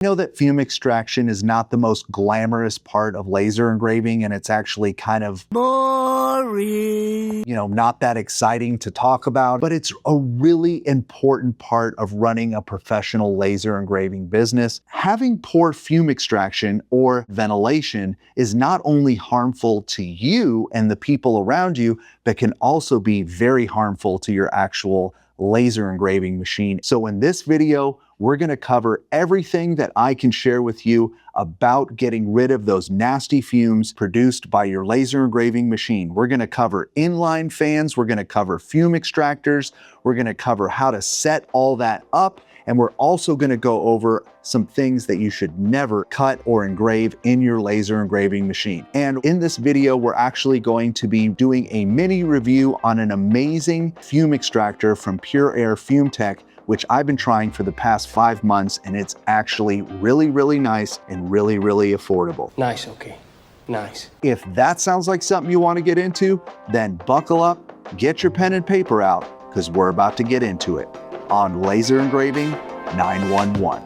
I know that fume extraction is not the most glamorous part of laser engraving, and it's actually kind of boring, not that exciting to talk about, but it's a really important part of running a professional laser engraving business. Having poor fume extraction or ventilation is not only harmful to you and the people around you, but can also be very harmful to your actual laser engraving machine. So in this video, we're going to cover everything that I can share with you about getting rid of those nasty fumes produced by your laser engraving machine. We're going to cover inline fans, we're going to cover fume extractors, we're going to cover how to set all that up, and we're also going to go over some things that you should never cut or engrave in your laser engraving machine. And in this video, we're actually going to be doing a mini review on an amazing fume extractor from Pure Air Fume Tech, which I've been trying for the past 5 months, and it's actually really, really nice and really, really affordable. Nice, okay, nice. If that sounds like something you want to get into, then buckle up, get your pen and paper out, because we're about to get into it on Laser Engraving 911.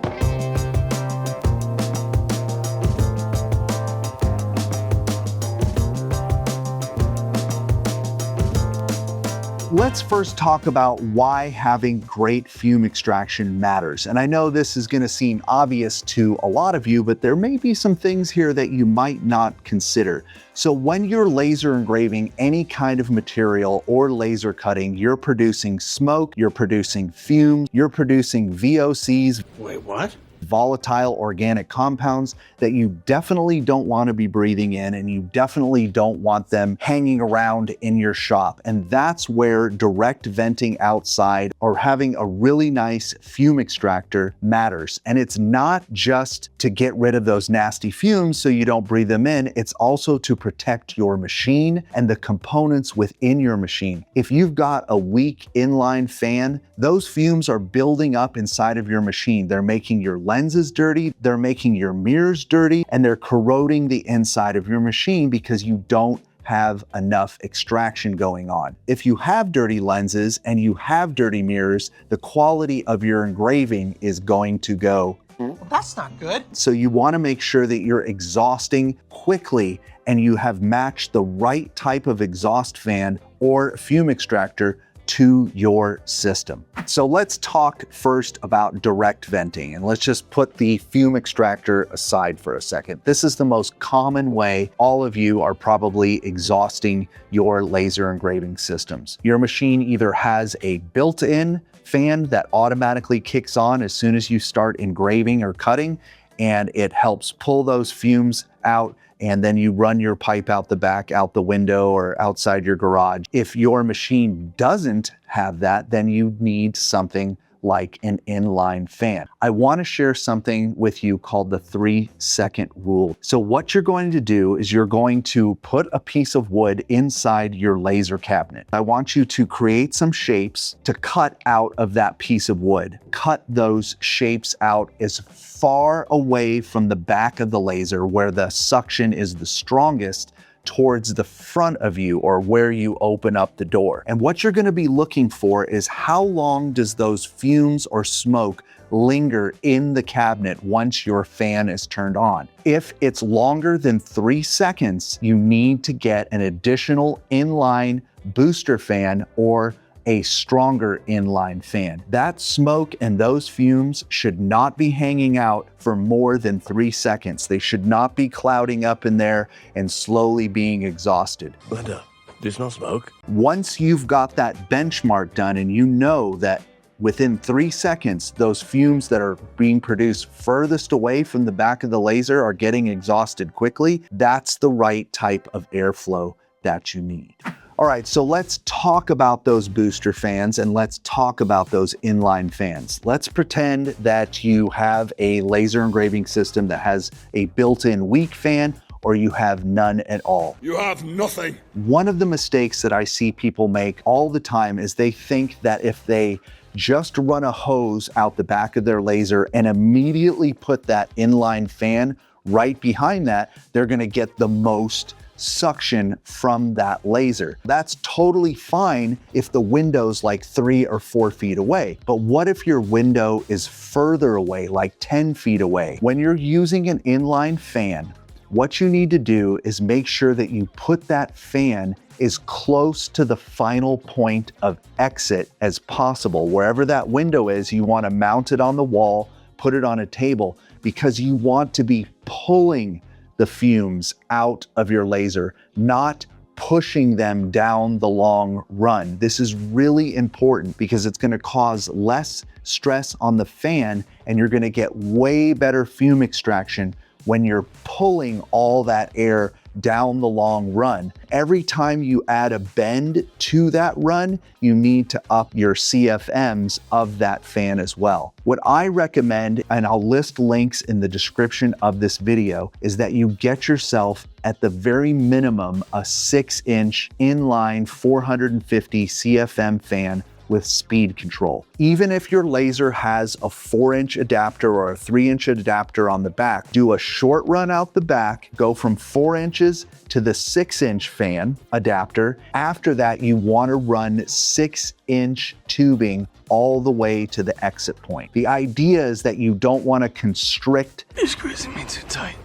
Let's first talk about why having great fume extraction matters. And I know this is going to seem obvious to a lot of you, but there may be some things here that you might not consider. So when you're laser engraving any kind of material or laser cutting, you're producing smoke, you're producing fumes, you're producing VOCs. Wait, what? Volatile organic compounds that you definitely don't want to be breathing in, and you definitely don't want them hanging around in your shop. And that's where direct venting outside or having a really nice fume extractor matters. And it's not just to get rid of those nasty fumes so you don't breathe them in, it's also to protect your machine and the components within your machine. If you've got a weak inline fan, those fumes are building up inside of your machine. They're making your lenses dirty, they're making your mirrors dirty, and they're corroding the inside of your machine because you don't have enough extraction going on. If you have dirty lenses and you have dirty mirrors, the quality of your engraving is going to go. Well, that's not good. So you want to make sure that you're exhausting quickly and you have matched the right type of exhaust fan or fume extractor to your system. So let's talk first about direct venting, and let's just put the fume extractor aside for a second. This is the most common way all of you are probably exhausting your laser engraving systems. Your machine either has a built-in fan that automatically kicks on as soon as you start engraving or cutting, and it helps pull those fumes out, and then you run your pipe out the back, out the window, or outside your garage. If your machine doesn't have that, then you need something like an inline fan. I want to share something with you called the 3-second rule. So what you're going to do is you're going to put a piece of wood inside your laser cabinet. I want you to create some shapes to cut out of that piece of wood. Cut those shapes out as far away from the back of the laser where the suction is the strongest towards the front of you or where you open up the door. And what you're going to be looking for is how long does those fumes or smoke linger in the cabinet once your fan is turned on. If it's longer than 3 seconds, you need to get an additional inline booster fan or a stronger inline fan. That smoke and those fumes should not be hanging out for more than 3 seconds. They should not be clouding up in there and slowly being exhausted. Linda, there's no smoke. Once you've got that benchmark done and you know that within 3 seconds, those fumes that are being produced furthest away from the back of the laser are getting exhausted quickly, that's the right type of airflow that you need. All right, so let's talk about those booster fans and let's talk about those inline fans. Let's pretend that you have a laser engraving system that has a built-in weak fan, or you have none at all. You have nothing. One of the mistakes that I see people make all the time is they think that if they just run a hose out the back of their laser and immediately put that inline fan right behind that, they're gonna get the most suction from that laser. That's totally fine if the window's like 3 or 4 feet away. But what if your window is further away, like 10 feet away? When you're using an inline fan, what you need to do is make sure that you put that fan as close to the final point of exit as possible. Wherever that window is, you want to mount it on the wall, put it on a table, because you want to be pulling the fumes out of your laser, not pushing them down the long run. This is really important because it's going to cause less stress on the fan, and you're going to get way better fume extraction when you're pulling all that air down the long run. Every time you add a bend to that run, you need to up your CFMs of that fan as well. What I recommend, and I'll list links in the description of this video, is that you get yourself at the very minimum a 6-inch inline 450 CFM fan with speed control. Even if your laser has a 4-inch adapter or a 3-inch adapter on the back, do a short run out the back, go from 4 inches to the 6-inch fan adapter. After that, you want to run 6-inch tubing all the way to the exit point. The idea is that you don't want to constrict You're squeezing me too tight.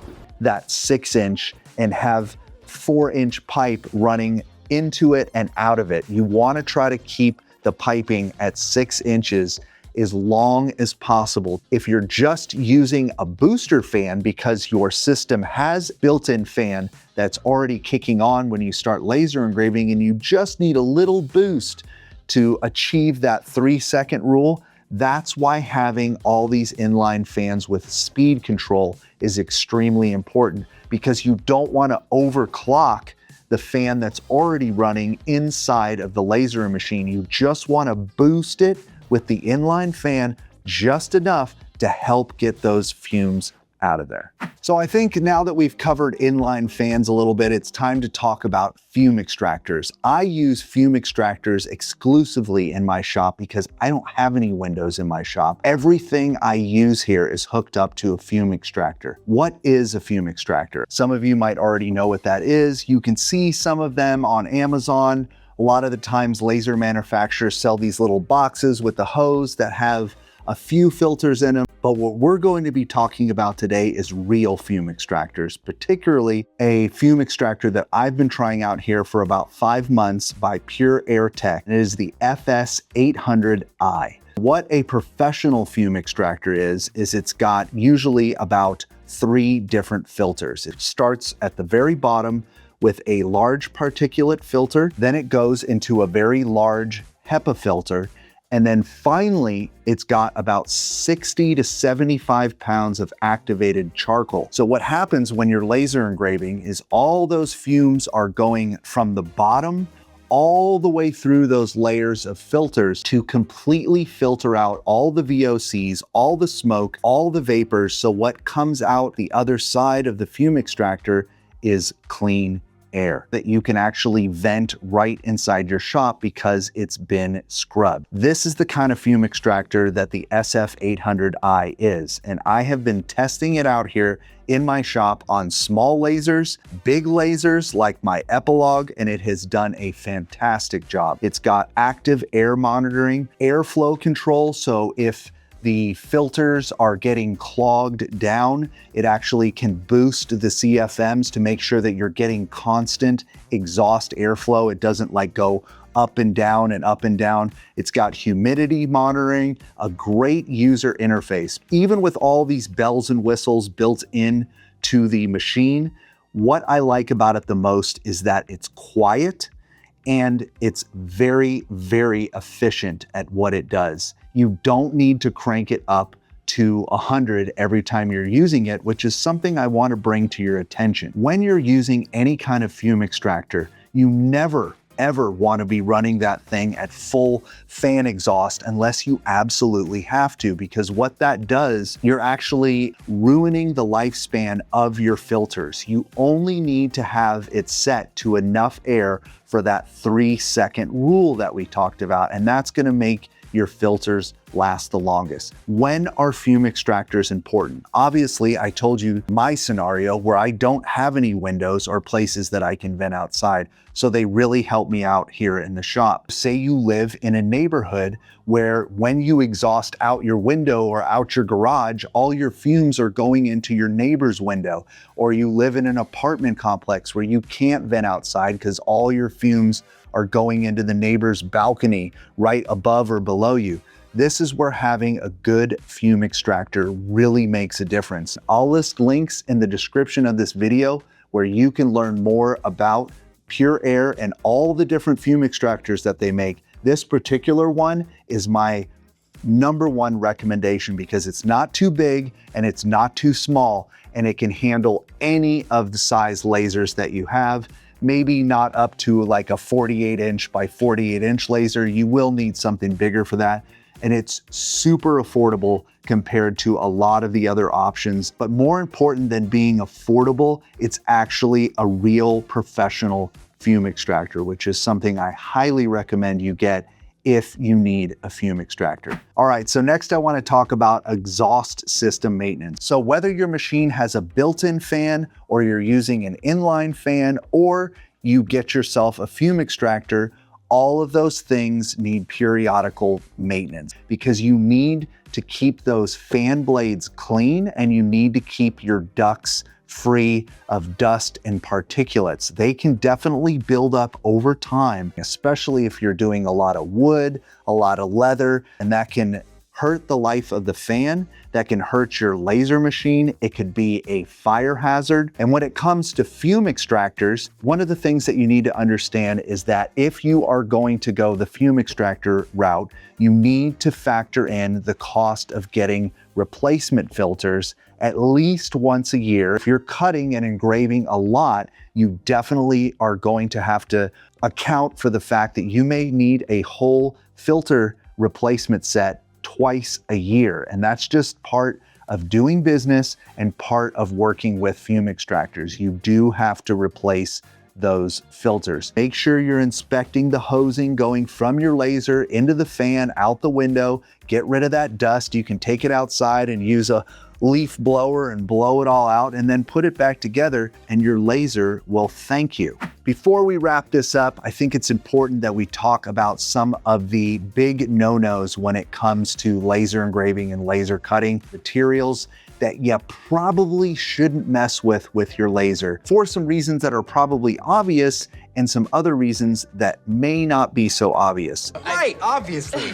that 6-inch and have 4-inch pipe running into it and out of it. You want to try to keep the piping at 6 inches as long as possible. If you're just using a booster fan because your system has built-in fan that's already kicking on when you start laser engraving and you just need a little boost to achieve that 3-second rule, that's why having all these inline fans with speed control is extremely important, because you don't want to overclock the fan that's already running inside of the laser machine. You just want to boost it with the inline fan just enough to help get those fumes out of there. So I think now that we've covered inline fans a little bit, it's time to talk about fume extractors. I use fume extractors exclusively in my shop because I don't have any windows in my shop. Everything I use here is hooked up to a fume extractor. What is a fume extractor? Some of you might already know what that is. You can see some of them on Amazon. A lot of the times laser manufacturers sell these little boxes with the hose that have a few filters in them. But what we're going to be talking about today is real fume extractors, particularly a fume extractor that I've been trying out here for about 5 months by Pure Air Tech. And it is the FS800i. What a professional fume extractor is it's got usually about 3 different filters. It starts at the very bottom with a large particulate filter, then it goes into a very large HEPA filter, and then finally, it's got about 60 to 75 pounds of activated charcoal. So what happens when you're laser engraving is all those fumes are going from the bottom all the way through those layers of filters to completely filter out all the VOCs, all the smoke, all the vapors. So what comes out the other side of the fume extractor is clean air that you can actually vent right inside your shop because it's been scrubbed. This is the kind of fume extractor that the SF800i is, and I have been testing it out here in my shop on small lasers, big lasers like my Epilogue, and it has done a fantastic job. It's got active air monitoring, airflow control, so if the filters are getting clogged down, it actually can boost the CFMs to make sure that you're getting constant exhaust airflow. It doesn't like go up and down and up and down. It's got humidity monitoring, a great user interface. Even with all these bells and whistles built in to the machine, what I like about it the most is that it's quiet and it's very, very efficient at what it does. You don't need to crank it up to 100 every time you're using it, which is something I want to bring to your attention. When you're using any kind of fume extractor, you never ever want to be running that thing at full fan exhaust unless you absolutely have to, because what that does, you're actually ruining the lifespan of your filters. You only need to have it set to enough air for that 3-second rule that we talked about, and that's going to make your filters last the longest. When are fume extractors important? Obviously, I told you my scenario where I don't have any windows or places that I can vent outside, so they really help me out here in the shop. Say you live in a neighborhood where when you exhaust out your window or out your garage, all your fumes are going into your neighbor's window, or you live in an apartment complex where you can't vent outside because all your fumes are going into the neighbor's balcony right above or below you. This is where having a good fume extractor really makes a difference. I'll list links in the description of this video where you can learn more about Pure Air and all the different fume extractors that they make. This particular one is my #1 recommendation because it's not too big and it's not too small, and it can handle any of the size lasers that you have. Maybe not up to like a 48-inch by 48-inch laser. You will need something bigger for that. And it's super affordable compared to a lot of the other options. But more important than being affordable, it's actually a real professional fume extractor, which is something I highly recommend you get if you need a fume extractor. All right, so next I want to talk about exhaust system maintenance. So whether your machine has a built-in fan or you're using an inline fan or you get yourself a fume extractor, all of those things need periodical maintenance because you need to keep those fan blades clean and you need to keep your ducts free of dust and particulates. They can definitely build up over time, especially if you're doing a lot of wood, a lot of leather, and that can hurt the life of the fan, that can hurt your laser machine. It could be a fire hazard. And when it comes to fume extractors, one of the things that you need to understand is that if you are going to go the fume extractor route, you need to factor in the cost of getting replacement filters at least once a year. If you're cutting and engraving a lot, you definitely are going to have to account for the fact that you may need a whole filter replacement set twice a year. And that's just part of doing business and part of working with fume extractors. You do have to replace those filters. Make sure you're inspecting the hosing going from your laser into the fan, out the window. Get rid of that dust. You can take it outside and use a leaf blower and blow it all out and then put it back together and your laser will thank you. Before we wrap this up, I think it's important that we talk about some of the big no-nos when it comes to laser engraving and laser cutting materials that you probably shouldn't mess with your laser for some reasons that are probably obvious and some other reasons that may not be so obvious. Right, obviously.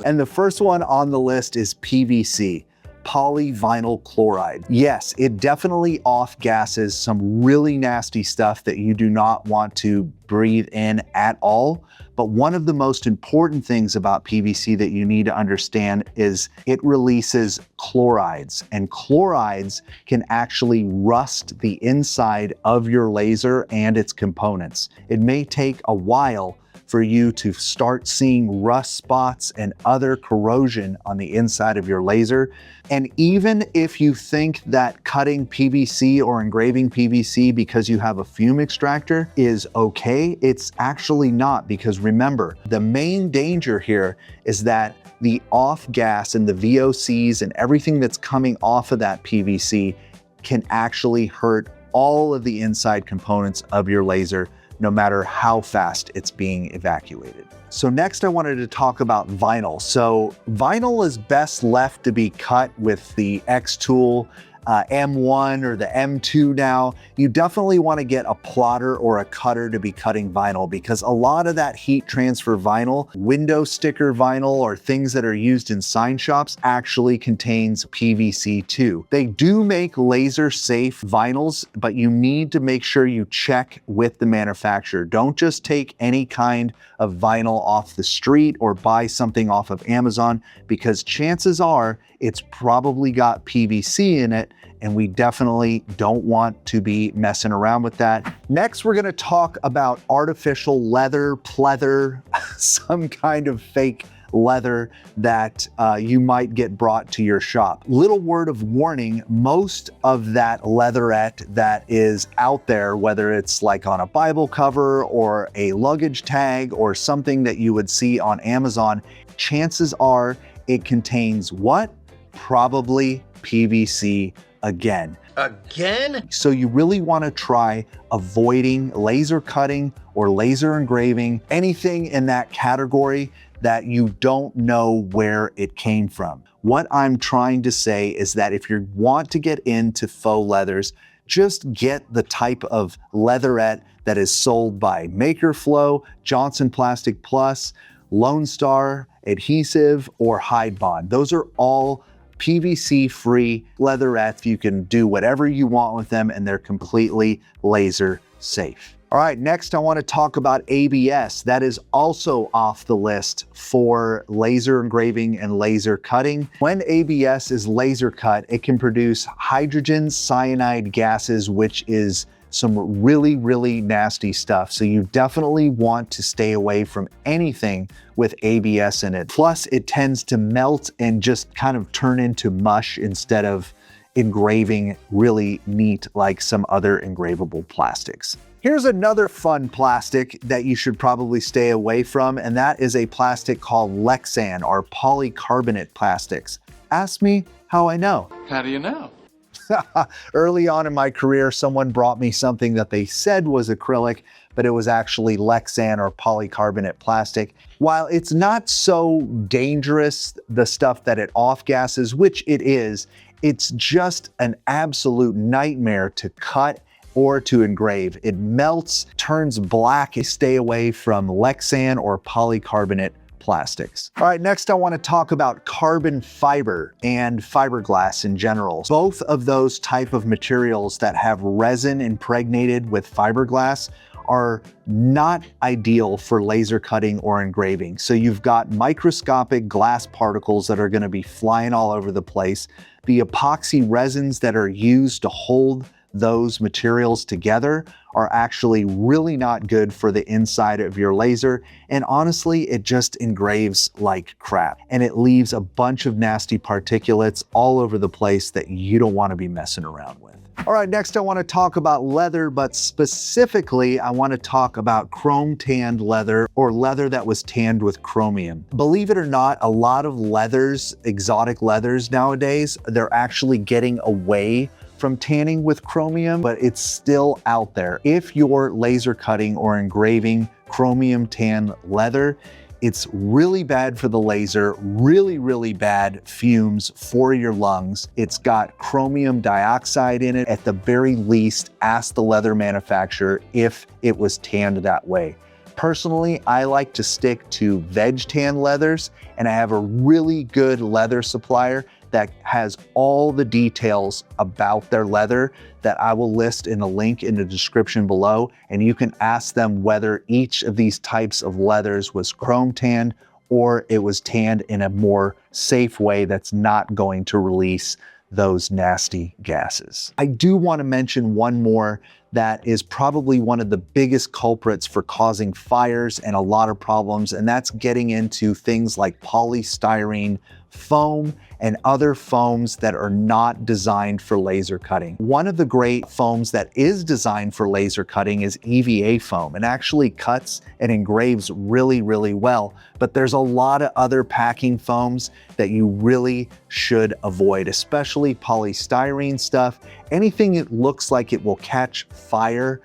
And the first one on the list is PVC, polyvinyl chloride. Yes, it definitely off-gasses some really nasty stuff that you do not want to breathe in at all. But one of the most important things about PVC that you need to understand is it releases chlorides, and chlorides can actually rust the inside of your laser and its components. It may take a while for you to start seeing rust spots and other corrosion on the inside of your laser. And even if you think that cutting PVC or engraving PVC because you have a fume extractor is okay, it's actually not, because remember, the main danger here is that the off gas and the VOCs and everything that's coming off of that PVC can actually hurt all of the inside components of your laser, no matter how fast it's being evacuated. So next I wanted to talk about vinyl. So vinyl is best left to be cut with the X tool, M1 or the M2 now. You definitely want to get a plotter or a cutter to be cutting vinyl, because a lot of that heat transfer vinyl, window sticker vinyl, or things that are used in sign shops actually contains PVC too. They do make laser safe vinyls, but you need to make sure you check with the manufacturer. Don't just take any kind of vinyl off the street or buy something off of Amazon, because chances are it's probably got PVC in it, and we definitely don't want to be messing around with that. Next, we're gonna talk about artificial leather, pleather, some kind of fake leather that you might get brought to your shop. Little word of warning, most of that leatherette that is out there, whether it's like on a Bible cover or a luggage tag or something that you would see on Amazon, chances are it contains what? Probably PVC again. Again? So you really want to try avoiding laser cutting or laser engraving, anything in that category that you don't know where it came from. What I'm trying to say is that if you want to get into faux leathers, just get the type of leatherette that is sold by Maker Flow, Johnson Plastic Plus, Lone Star, Adhesive, or Hide Bond. Those are all PVC-free leatherettes. You can do whatever you want with them and they're completely laser safe. All right, next I want to talk about ABS. That is also off the list for laser engraving and laser cutting. When ABS is laser cut, it can produce hydrogen cyanide gases, which is some really, really nasty stuff. So you definitely want to stay away from anything with ABS in it. Plus, it tends to melt and just kind of turn into mush instead of engraving really neat like some other engravable plastics. Here's another fun plastic that you should probably stay away from, and that is a plastic called Lexan or polycarbonate plastics. Ask me how I know. How do you know? Early on in my career, someone brought me something that they said was acrylic, but it was actually Lexan or polycarbonate plastic. While it's not so dangerous, the stuff that it off-gasses, which it is, it's just an absolute nightmare to cut or to engrave. It melts, turns black. Stay away from Lexan or polycarbonate plastics. All right, next I want to talk about carbon fiber and fiberglass in general. Both of those type of materials that have resin impregnated with fiberglass are not ideal for laser cutting or engraving. So you've got microscopic glass particles that are going to be flying all over the place. The epoxy resins that are used to hold those materials together are actually really not good for the inside of your laser. And honestly, it just engraves like crap. And it leaves a bunch of nasty particulates all over the place that you don't want to be messing around with. All right, next I want to talk about leather, but specifically I want to talk about chrome tanned leather or leather that was tanned with chromium. Believe it or not, a lot of leathers, exotic leathers nowadays, they're actually getting away from tanning with chromium, but it's still out there. If you're laser cutting or engraving chromium tan leather, it's really bad for the laser, really, really bad fumes for your lungs. It's got chromium dioxide in it. At the very least, ask the leather manufacturer if it was tanned that way. Personally, I like to stick to veg tan leathers, and I have a really good leather supplier that has all the details about their leather that I will list in a link in the description below. And you can ask them whether each of these types of leathers was chrome tanned or it was tanned in a more safe way that's not going to release those nasty gases. I do want to mention one more that is probably one of the biggest culprits for causing fires and a lot of problems, and that's getting into things like polystyrene foam and other foams that are not designed for laser cutting. One of the great foams that is designed for laser cutting is EVA foam, and actually cuts and engraves really, really well. But there's a lot of other packing foams that you really should avoid, especially polystyrene stuff. Anything that looks like it will catch fire.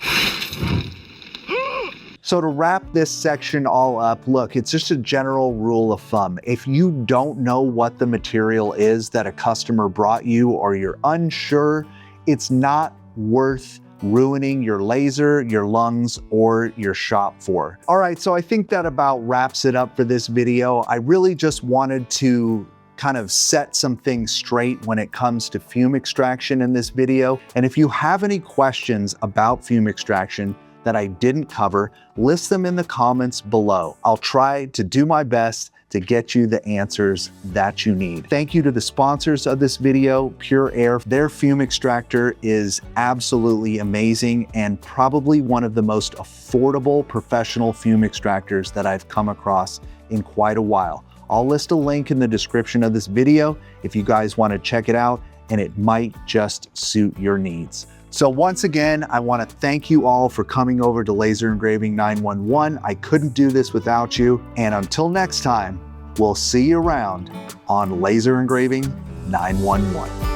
So to wrap this section all up, look, it's just a general rule of thumb. If you don't know what the material is that a customer brought you or you're unsure, it's not worth ruining your laser, your lungs, or your shop for. All right, so I think that about wraps it up for this video. I really just wanted to kind of set some things straight when it comes to fume extraction in this video. And if you have any questions about fume extraction that I didn't cover, list them in the comments below. I'll try to do my best to get you the answers that you need. Thank you to the sponsors of this video, Pure Air. Their fume extractor is absolutely amazing and probably one of the most affordable professional fume extractors that I've come across in quite a while. I'll list a link in the description of this video if you guys want to check it out, and it might just suit your needs. So once again, I want to thank you all for coming over to Laser Engraving 911. I couldn't do this without you. And until next time, we'll see you around on Laser Engraving 911.